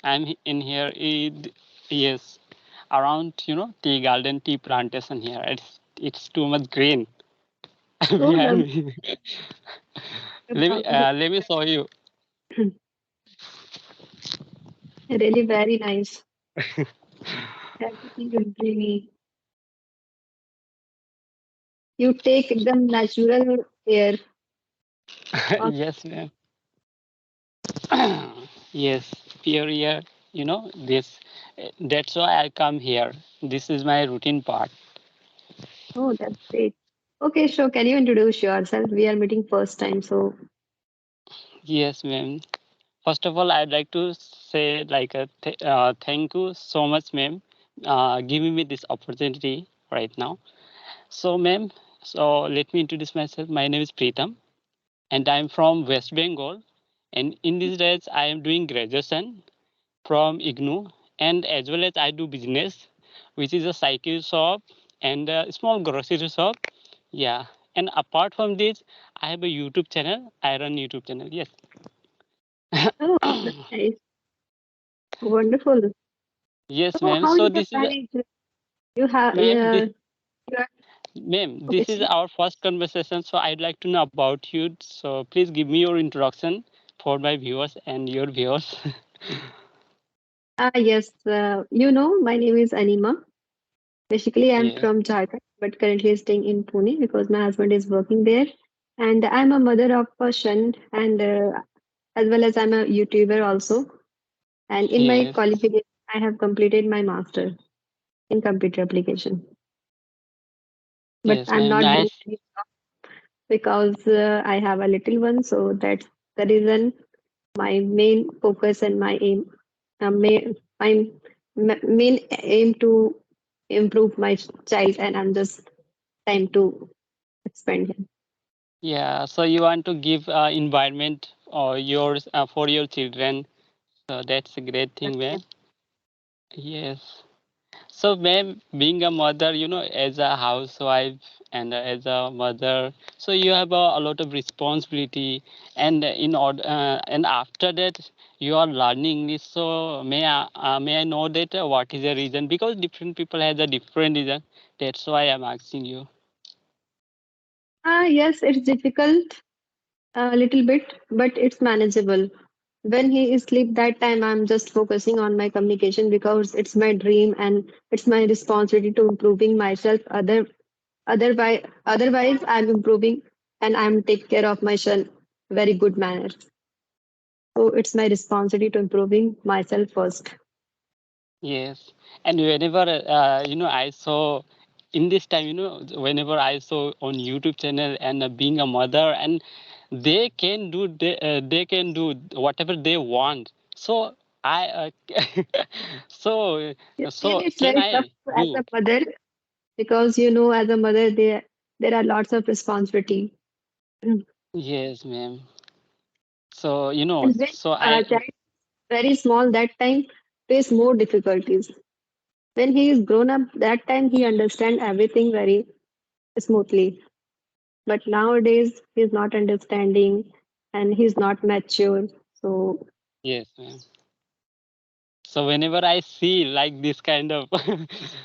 I'm in here. Yes, around tea garden, tea plantation here. It's too much green Oh, behind lovely. me. About it. Let me show you. Really very nice. Everything is dreamy. You take the natural air. Of, Yes, ma'am. Yes, pure here. This. That's why I come here. This is my routine part. oh, that's great. Okay, sure. Can you introduce yourself? We are meeting first time, so Yes, ma'am. First of all, I'd like to say thank you so much, ma'am, giving me this opportunity right now. So, ma'am, let me introduce myself. My name is Preetham, and I'm from West Bengal. And in these days, I am doing graduation from IGNU, and as well as I do business, which is a cycle shop and a small grocery shop. Yeah. And apart from this, I have a YouTube channel. I run YouTube channel. Yes. oh, that's nice. Wonderful. Yes, So, ma'am. how So did you this is, manage? You have, ma'am. you are, Ma'am, okay. this is our first conversation, so I'd like to know about you. So please give me your introduction for my viewers and your viewers. Yes, my name is Anima. Basically, I'm Yes, from Jharkhand, but currently staying in Pune because my husband is working there. And I'm a mother of a son, and as well as I'm a YouTuber also. And in my yes, qualification, I have completed my master in computer application. But yes, I'm ma'am. not doing Nice. it because I have a little one, so that's the reason my main focus and my aim, my main aim to improve my child, and I'm just time to expand him. Yeah. So you want to give environment or yours for your children. So that's a great thing, Yes. ma'am. Yes. So, ma'am, being a mother, as a housewife and as a mother, so you have a lot of responsibility, and in order, and after that, you are learning English. So, may I know that what is the reason? Because different people have a different reason. That's why I'm asking you. Yes, it's difficult a little bit, but it's manageable. When he is asleep, that time I'm just focusing on my communication because it's my dream and it's my responsibility to improving myself. Otherwise, I'm improving and I'm take care of my son very good manners. So it's my responsibility to improving myself first. Yes, and whenever I saw in this time, whenever I saw on YouTube channel and being a mother, and they can do whatever they want. So I so Yeah, so really, it's can very tough I as a do? mother because as a mother there are lots of responsibility. And Yes, ma'am. So when so I child very small, that time face more difficulties. When he is grown up, that time he understand everything very smoothly. But nowadays he's not understanding and he's not mature. So yes, ma'am. So whenever I see like this kind of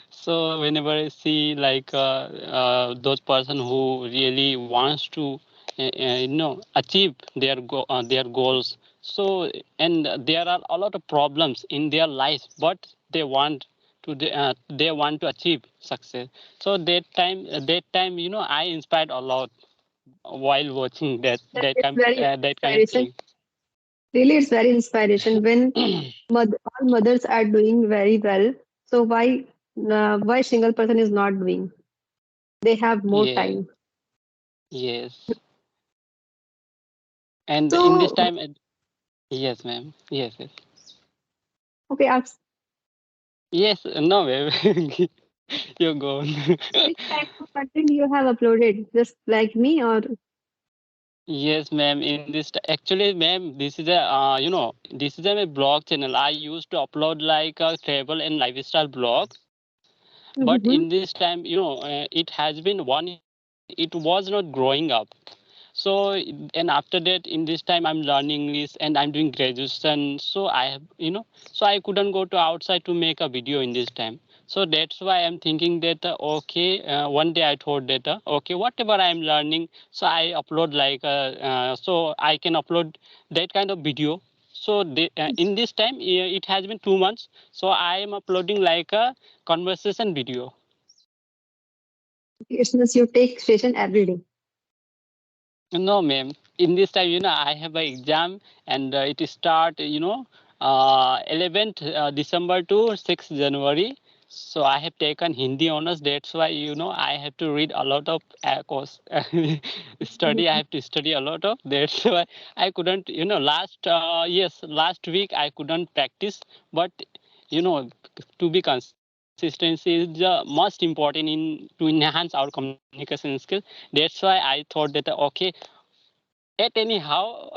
so whenever I see like those person who really wants to achieve their goals, so and there are a lot of problems in their life, but they want they want to achieve success. So that time I inspired a lot while watching it's very that kind of inspiration. thing. Really, it's very inspiration when all mothers are doing very well. So why single person is not doing? They have more Yeah, time. yes. And in this So time, yes, ma'am. Yes, yes. okay, ask Yes, no, ma'am. You're gone. which type of content you have uploaded? Just like me or Yes, ma'am. In this, actually, ma'am, this is a blog channel. I used to upload like a travel and lifestyle blog. But in Mhm. this time, it has been 1 year. It was not growing up. So and after that, in this time, I'm learning English and I'm doing graduation. So I have, so I couldn't go to outside to make a video in this time. So that's why I'm thinking that okay, one day I thought that okay, whatever I'm learning, so I upload like so I can upload that kind of video. So in this time, it has been 2 months. So I am uploading like a conversation video. It means you take session every day. No, ma'am. In this time, I have an exam and it start, 11th December to 6th January. So I have taken Hindi honors. That's why, I have to read a lot of course study. I have to study a lot of. That's why I couldn't, last week I couldn't practice. But, to be consistency is the most important in to enhance our communication skill. That's why I thought that okay, at anyhow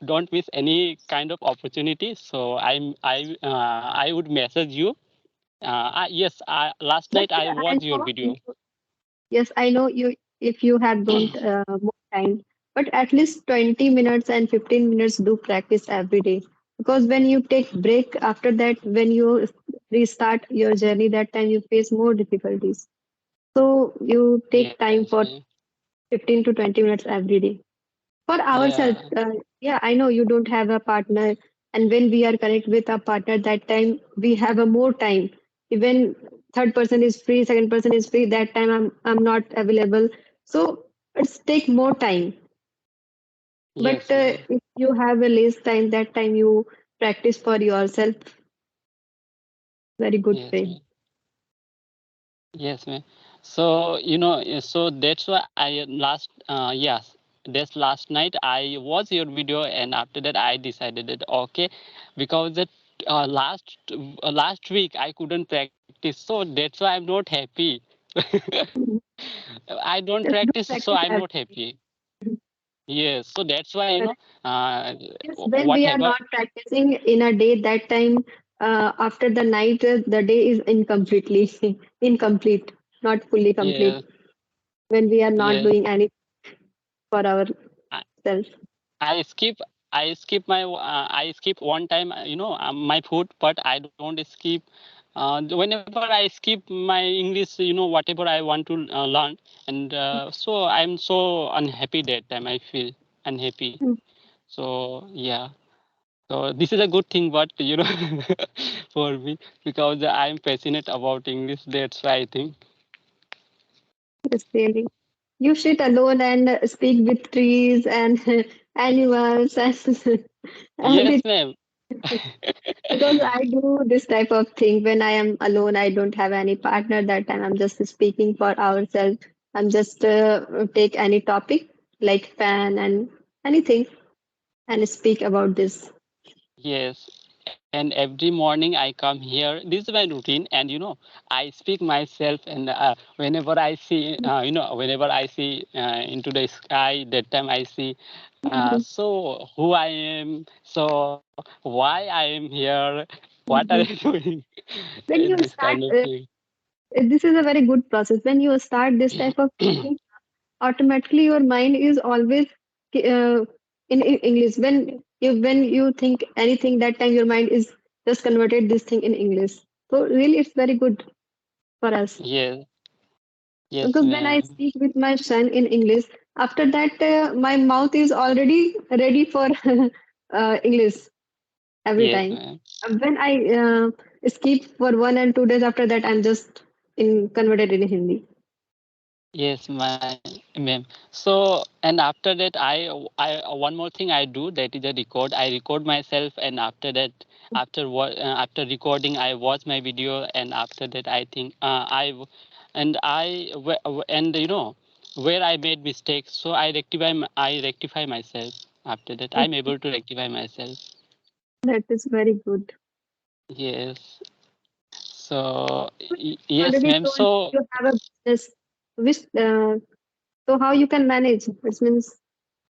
don't miss any kind of opportunity, so I would message you. Yes, last But night I I watched your know, video. yes, I know you if you have don't more time, but at least 20 minutes and 15 minutes do practice every day. Because when you take break after that, when you restart your journey, that time you face more difficulties. So you take Yes, time for ma'am. 15 to 20 minutes every day. For ourselves, Yeah. yeah, I know you don't have a partner, and when we are connect with a partner, that time we have a more time. Even third person is free, second person is free, that time I'm not available. So it's take more time. But Yes, ma'am. if you have a less time, that time you practice for yourself. Very good Yes, way. ma'am. Yes, ma'am. So so that's why I last yes, that's last night I watched your video, and after that I decided that okay, because that last week I couldn't practice, so that's why I'm not happy. Mhm. I don't Just do practice, so practice I'm every not day. happy. Yes, so that's why Correct. uh, Yes, when we are whatever. not practicing in a day, that time after the night, the day is incompletely incomplete, not fully complete. Yeah, When we are not yeah. doing anything for I, ourselves. I skip I skip one time my food, but I don't skip. Whenever I skip my English, whatever I want to learn, and so I'm so unhappy that time. I feel unhappy. Mm, So yeah. So this is a good thing, but for me, because I'm passionate about English. That's why I think. yes, really. You sit alone and speak with trees and animals and Yes, everything. ma'am. Because I do this type of thing when I am alone. I don't have any partner that time. I'm just speaking for ourselves. I'm just take any topic like fan and anything and speak about this. Yes, and every morning I come here. This is my routine, and I speak myself. And whenever I see, whenever I see into the sky, that time I see. So who I am, so why I am here, what are you doing, When you this kind start, of thing. this is a very good process. When you start this type of thinking, automatically your mind is always in English. When you think anything, that time your mind is just converted this thing in English. So really, it's very good for us. Yes, yes, Because when I ma'am. speak with my son in English, after that my mouth is already ready for English every Yes, time. ma'am. When I skip for 1 and 2 days, after that I'm just in converted in Hindi. Yes, my ma'am. So, and after that, one more thing I do, that is a record. I record myself, and after that, after recording, I watch my video, and after that, I think and and where I made mistakes, so I rectify myself. After that, I'm able to rectify myself. That is very good. Yes. So yes, Already ma'am. told So you have a business. Which so how you can manage? It means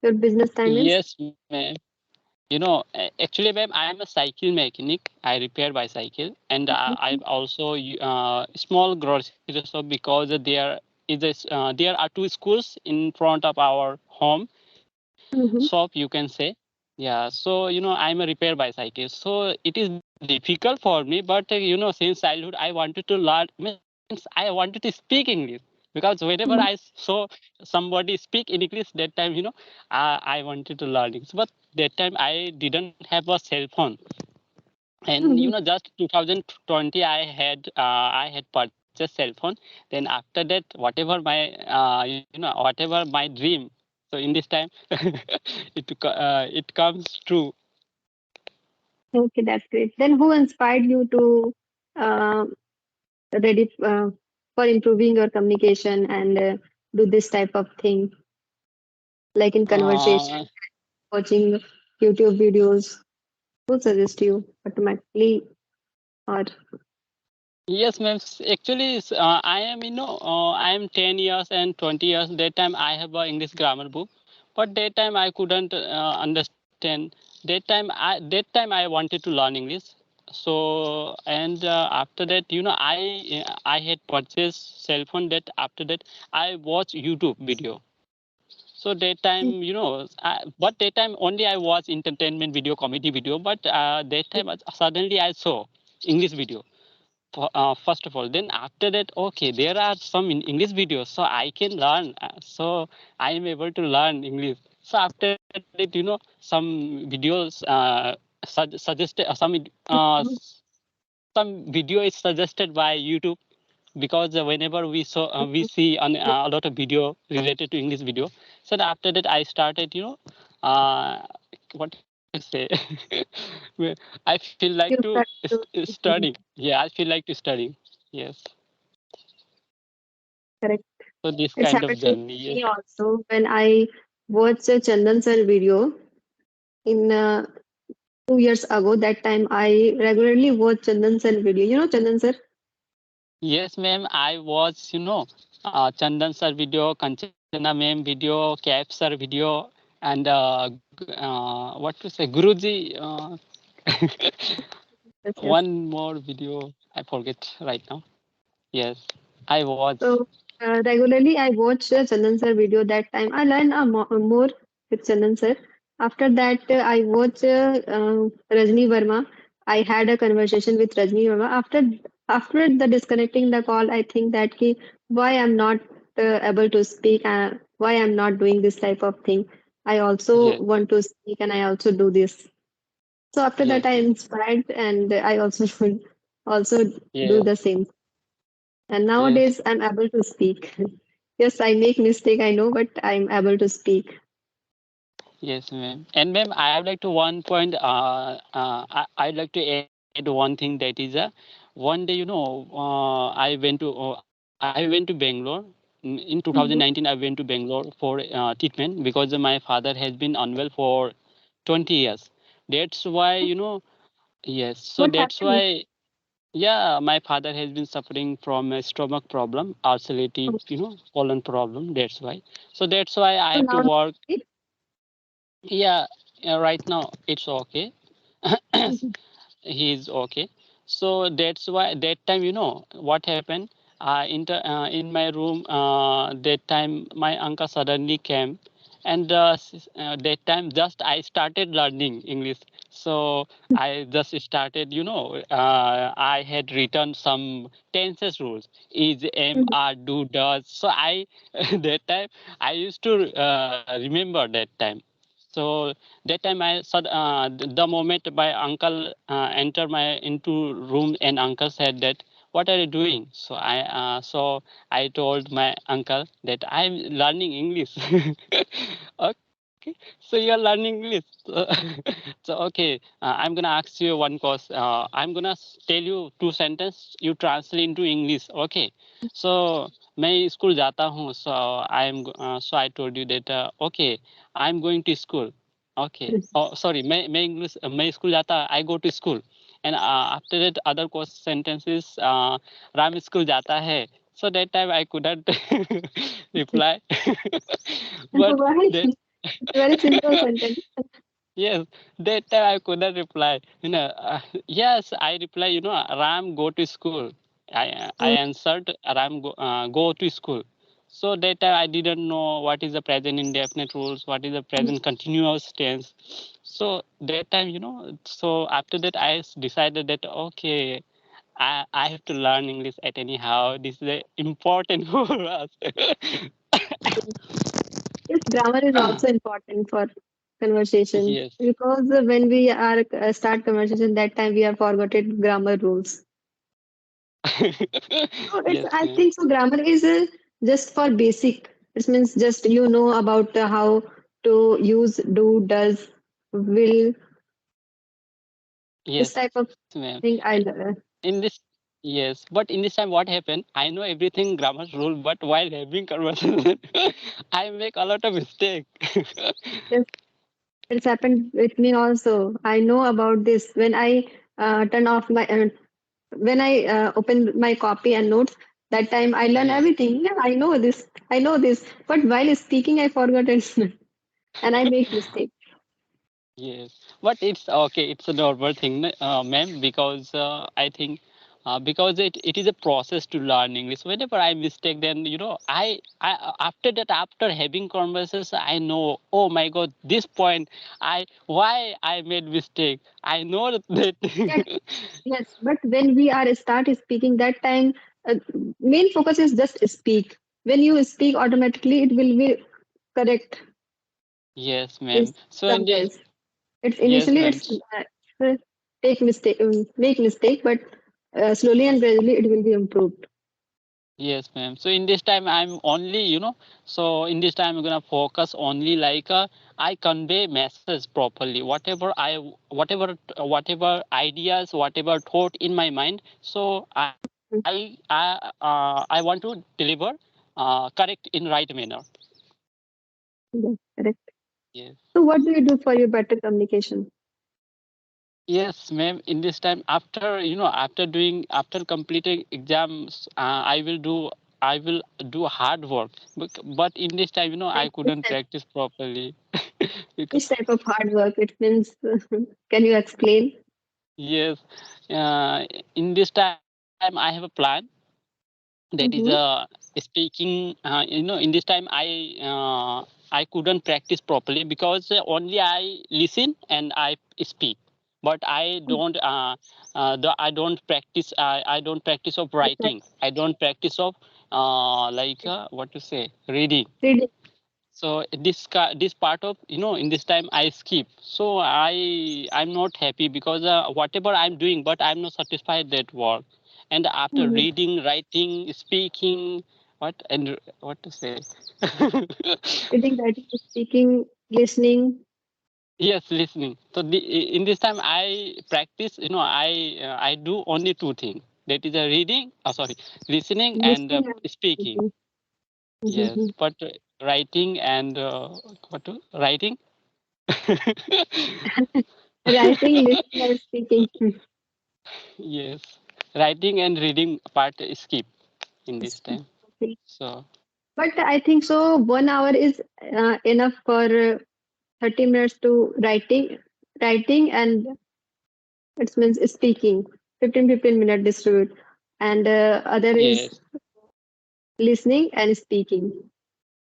your business time is. yes, ma'am. Actually, ma'am, I am a cycle mechanic. I repair bicycle, and I've also small grocery shop because they are there are two schools in front of our home Mm-hmm. shop, you can say. Yeah, so I'm a repair bicyclist, so it is difficult for me, but since childhood I wanted to learn, means I wanted to speak English, because whenever I Mm-hmm. saw somebody speak in English, that time I wanted to learn English, but that time I didn't have a cell phone. And Mm-hmm. just 2020 I had purchased cell phone. Then after that, whatever my whatever my dream, so in this time it comes true. Okay, that's great. Then who inspired you to uh, ready for improving your communication and do this type of thing, like in conversation, uh, watching YouTube videos? Who suggest you automatically or? yes, ma'am. Actually, I am I am 10 years and 20 years. That time I have a English grammar book, but that time I couldn't understand. That time I wanted to learn English. So, and after that, I had purchased cell phone. That after that I watch YouTube video. So that time, but that time only I watch entertainment video, comedy video. But that time suddenly I saw English video first of all. Then after that, okay, there are some in English videos, so I can learn. So I am able to learn English. So after that, some videos suggested some video is suggested by YouTube, because whenever we see a lot of video related to English video. So after that I started what to say well, I feel like to You start to studying. Yeah, I feel like to studying. Yes. correct. So this It's kind of happened with journey. Yes. me also when I watched a Chandan sir video in 2 years ago. That time I regularly watch Chandan sir video. You know Chandan sir? Yes, ma'am. I watch, Chandan sir video, Kanchana ma'am video, Cap sir video, and what to say, Guruji. Yes, yes. One more video. I forget right now. Yes, I watch. So regularly I watch Chandan sir video. That time I learn more with Chandan sir. After that I watch Rajni Verma. I had a conversation with Rajni Verma. After the disconnecting the call, I think that why I'm not able to speak. Why I'm not doing this type of thing. I also Yes, want to speak and I also do this. So after that yes, I yes, inspired and I also also do yes, the same. And yes. nowadays I'm able to speak. Yes, I make mistake, I know, but I'm able to speak. Yes, ma'am. And ma'am, I would like to one point. I'd like to add one thing, that is, one day, I went to Bangalore. In Mhm. 2019. I went to Bangalore for treatment, because my father has been unwell for 20 years. That's why, yes. So What that's happened? why, yeah, my father has been suffering from a stomach problem, ulcerative, Oh, colon problem. That's why. So that's why I so have to now work. okay? Yeah, right now it's okay. Mhm. He's okay. So that's why that time, what happened. In my room, that time my uncle suddenly came, and that time just I started learning English. So I just started, I had written some tenses rules: is, am, Mhm. are, do, does. So I that time I used to remember that time. So that time the moment my uncle entered my into room, and uncle said that, what are you doing? So I told my uncle that I'm learning English. Okay, so you're learning English. So okay, I'm gonna ask you one question. I'm gonna tell you two sentences, you translate into English. Okay. So मैं school जाता हूँ. So I told you that, okay, I'm going to school. Okay. Oh, sorry. मैं school जाता. I go to school. And after that, other course sentences. Ram school जाता है. So that time I couldn't reply. But Why? that, It's a very simple sentence. yes, that time I couldn't reply. Yes, I reply. Ram go to school. I answered, Ram go to school. So that time I didn't know what is the present indefinite rules, what is the present continuous tense. So that time, so after that decided that okay, I have to learn English at anyhow. This is important for us. Yes, grammar is also important for conversation Yes. because when we are start conversation, that time we have forgotten grammar rules. So it's Yes, I ma'am. think so. Grammar is just for basic. It means just you know about how to use do, does, will. This Yes, type of ma'am. thing I In this, yes, but in this time, what happened? I know everything grammar rule, but while having conversation, I make a lot of mistake. yes, it's happened with me also. I know about this when I turn off my when I open my copy and notes. That time I learn Yes, everything. Yeah, I know this. I know this. But while speaking, I forgot it, and I make mistake. yes, but it's okay. It's a normal thing, ma'am, because I think because it is a process to learn English. Whenever I mistake, then I after that after having conversations, I know. Oh my God, this point, I why I made mistake. I know that. Yes, yes. But when we are start speaking, that time uh, main focus is just speak. When you speak, automatically it will be correct. Yes, Is ma'am. So in this, sometimes it's yes, initially ma'am. take mistake, make mistake, but slowly and gradually it will be improved. Yes, ma'am. So in this time, I'm only, so in this time, I'm gonna focus only like I convey message properly. Whatever ideas, whatever thought in my mind. So I want to deliver correct in right manner. Yes, correct. Yes. So, what do you do for your better communication? Yes, ma'am. In this time, after completing exams, I will do hard work. But in this time, Like I couldn't practice properly. Because, which type of hard work? It means, can you explain? yes, uh, in this time, I have a plan that is Mm-hmm. speaking. In this time, I couldn't practice properly because only I listen and I speak, but I don't practice. I don't practice of writing. I don't practice of like what to say, reading. Reading. So this part of in this time I skip. So I'm not happy because whatever I'm doing, but I'm not satisfied that work. And after Mhm. reading, writing, speaking, what to say? Reading, writing, speaking, listening. Yes, listening. So in this time I practice. I do only two things. That is a reading. Sorry, listening and Listening and speaking. speaking. Yes, Mhm. but writing and writing. Writing, listening, and speaking. Yes, writing and reading part is skip in this time. Okay. So But I think so. 1 hour is enough for 30 minutes to writing, and it means speaking. 15 minute distribute, and other is yes, listening and speaking.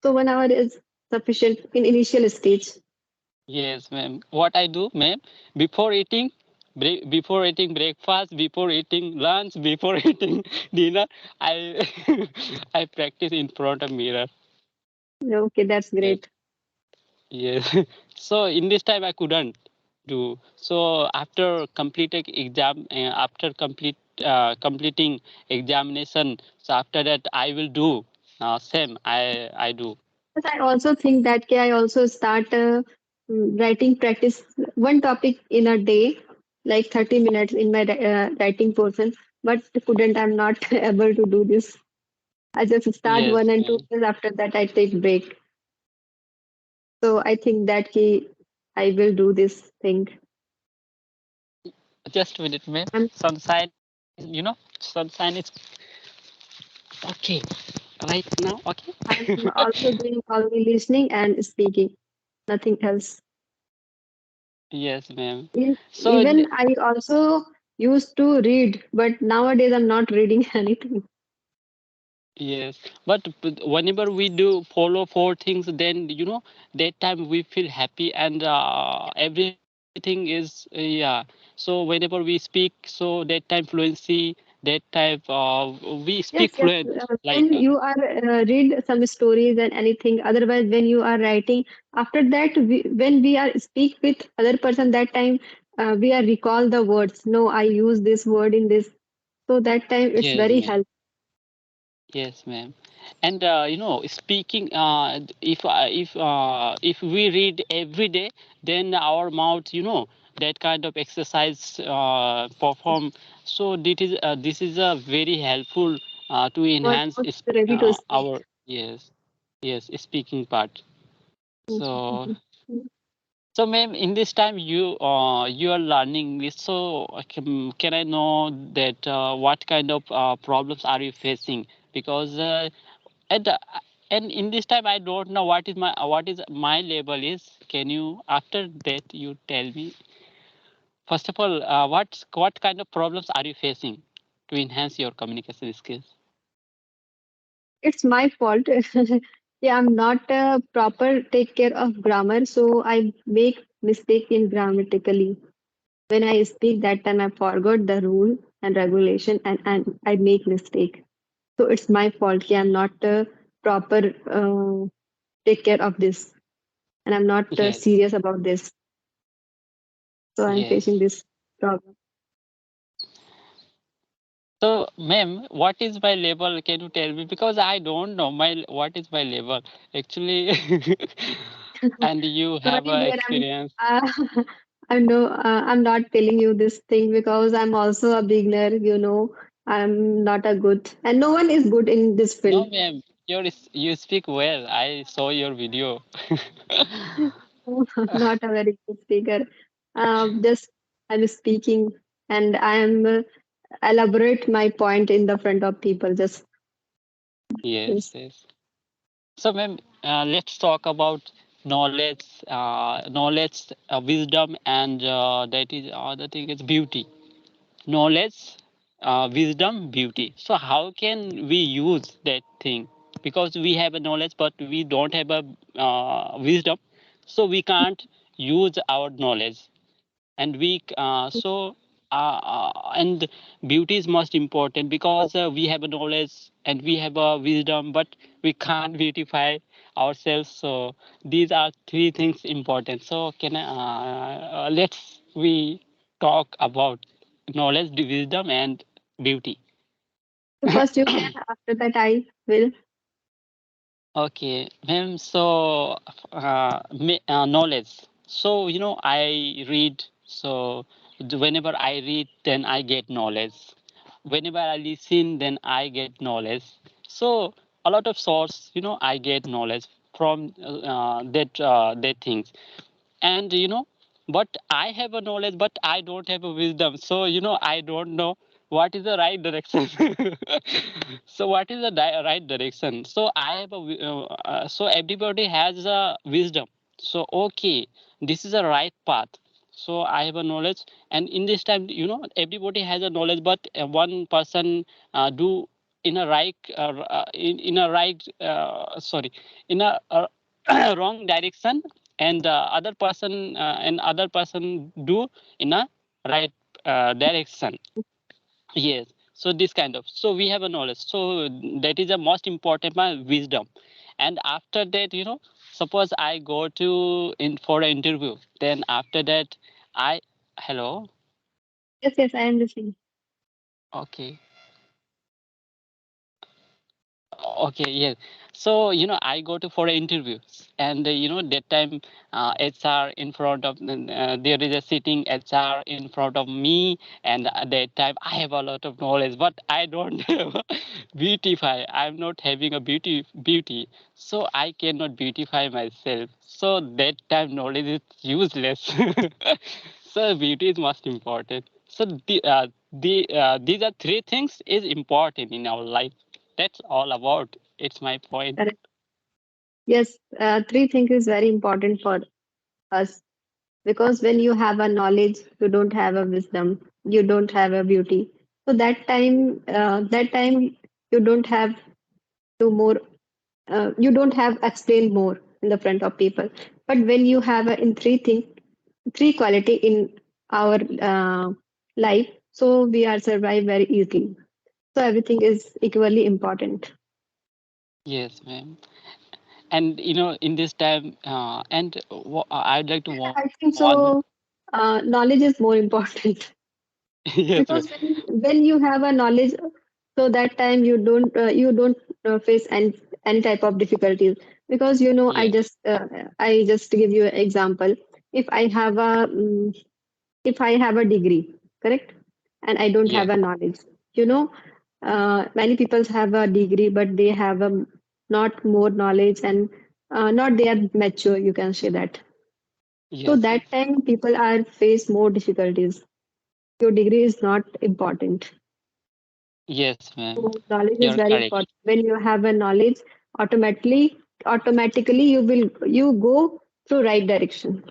So 1 hour is sufficient in initial stage. yes, ma'am. What I do, ma'am, before eating, before eating breakfast, before eating lunch, before eating dinner, I I practice in front of mirror. Okay, that's Yes, great. yes. So in this time I couldn't do. So after completing exam, completing examination, so after that I will do same. I do. But I also think that I also start writing practice one topic in a day, like 30 minutes in my writing portion. But couldn't, I'm not able to do this. I just start Yes, one and two, ma'am. and after that I take break. So I think that I will do this thing. Just a minute, ma'am. I'm, Sunshine, sunshine is okay right now. Okay. I'm also doing only listening and speaking, nothing else. Yes, ma'am. So Even I also used to read, but nowadays I'm not reading anything. Yes, but whenever we do follow four things, then that time we feel happy and everything is yeah. So whenever we speak, so that time fluency, that type we speak Yes, yes. fluent like When you are read some stories and anything, otherwise when you are writing, after that when we are speak with other person, that time we are recall the words. No, I use this word in this. So that time it's yes, very ma'am. helpful. Yes, ma'am. And speaking, if we read every day, then our mouth, that kind of exercise perform. So this is a very helpful to Our enhance mouth is ready to speak. our yes, yes, speaking part. So so, ma'am, in this time you are learning English. So, can I know that what kind of problems are you facing? Because and and in this time I don't know what is my level is. Can you after that you tell me first of all what kind of problems are you facing to enhance your communication skills? It's my fault. Yeah, I'm not proper take care of grammar, so I make mistake in grammatically. When I speak, that time I forgot the rule and regulation, and I make mistake. So it's my fault. Yeah, I'm not proper take care of this, and I'm not Yes, serious about this. So I'm facing yes. this problem. So, ma'am, what is my level? Can you tell me? Because I don't know what is my level actually, and you have Sorry, dear. experience. Uh, I know I'm not telling you this thing because I'm also a beginner. I'm not a good, and no one is good in this No, field. ma'am, you speak well. I saw your video. Not a very good speaker. Just I'm speaking and I'm elaborate my point in the front of people. Just Yes, this. yes. So, ma'am, let's talk about knowledge, wisdom, and that is other thing is beauty. Knowledge, wisdom, beauty. So how can we use that thing? Because we have a knowledge, but we don't have a wisdom, so we can't use our knowledge. And and beauty is most important because we have a knowledge and we have a wisdom, but we can't beautify ourselves. So these are three things important. So can I, let's we talk about knowledge, wisdom, and beauty. So first you can, after that I will. Okay, ma'am. So, knowledge. So, I read. So, whenever I read, then I get knowledge. Whenever I listen, then I get knowledge. So, a lot of source, I get knowledge from that things. And but I have a knowledge, but I don't have a wisdom. So I don't know what is the right direction. So what is the right direction? So I have so everybody has a wisdom. So okay, this is a right path. So I have a knowledge, and in this time, everybody has a knowledge, but one person do in a right in a right sorry, in a wrong direction, and other person do in a right direction. Yes. So this kind of, so we have a knowledge, so that is the most important, my wisdom. And after that, suppose I go to in for an interview, then after that I hello. Yes, yes, I am listening. Okay. Okay, yes. So, I go to for an interview, and that time HR in front of there is a sitting HR in front of me, and at that time I have a lot of knowledge, but I don't have beautify. I'm not having a beauty, so I cannot beautify myself. So that time knowledge is useless. So beauty is most important. So these are three things is important in our life. That's all about. It's my point. Correct. Yes, three things is very important for us because when you have a knowledge, you don't have a wisdom, you don't have a beauty. So that time you don't have. do more. You don't have explain more in the front of people. But when you have in three quality in our life, so we are survive very easily. So everything is equally important. Yes, ma'am. And in this time, and I'd like to I warn. think so. Knowledge is more important Yes, ma'am. because when you have a knowledge, so that time you don't face any type of difficulties because Yes, I just give you an example. If I have a if I have a degree, correct, and I don't yes, have a knowledge, you know, many people have a degree, but they have a not more knowledge and not they are mature. You can say that. So yes, that time people are face more difficulties. Your degree is not important. yes, ma'am. So knowledge is You're very correct. important. When you have a knowledge, automatically you go through right direction.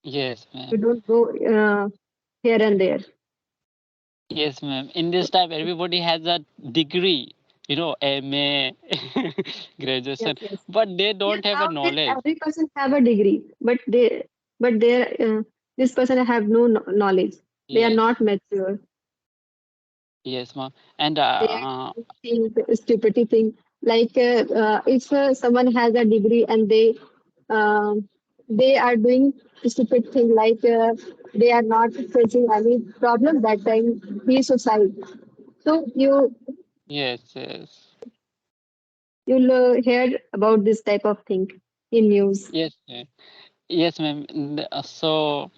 Yes, You ma'am. don't go here and there. Yes, ma'am. In this time, everybody has a degree, MA, Yes, graduation, yes. but they Yes, don't have a nowadays knowledge. every person have a degree, but this person have no knowledge. They are Yes, not mature. yes, ma'am. And They are doing things, stupidity thing. Like if someone has a degree and they are doing stupid thing like they are not facing any problem that time he suicide. So yes, yes, you'll hear about this type of thing in news. yes, ma'am. Yes, ma'am. So,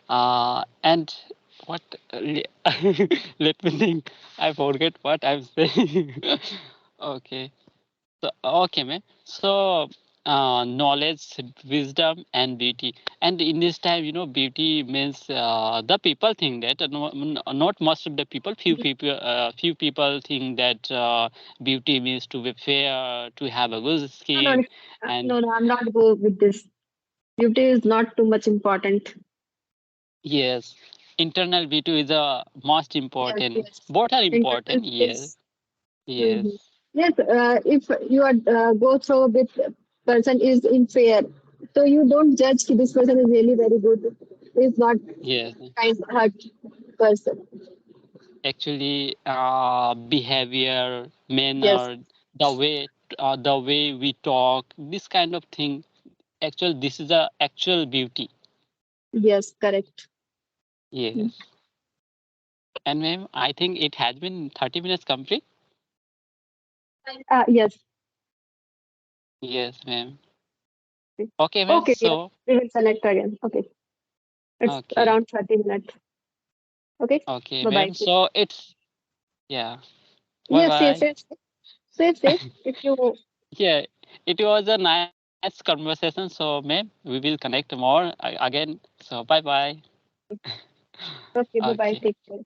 and what? Let me think. I forget what I'm saying. Okay. So, okay, man. So, knowledge, wisdom, and beauty. And in this time, beauty means the people think that not most of the people. Few people think that beauty means to be fair, to have a good No, no, skin, and no, I'm not go with this. Beauty is not too much important. yes, internal beauty is most Yes, important. yes. Both are Internal important. Yes, is. yes, Mhm. Yes, if you are go through with person is in fair, so you don't judge ki this person is really very good, is not yes. kind heart person. Actually, behavior, Yes, manner, the way we talk, this kind of thing. Actually, this is the actual beauty. yes, correct. Yes. And ma'am, I think it has been 30 minutes complete. Yes. Yes, ma'am. Okay, ma'am. Okay, dear. So, We will select again. Okay, it's okay, around 30 minutes. Okay, okay, bye bye. ma'am. So it's yeah. Bye Yes, yes, bye. yes. Safe. If you Yeah, it was a nice conversation. So, ma'am, we will connect more again. So, bye bye. okay, bye bye. Okay. Take care.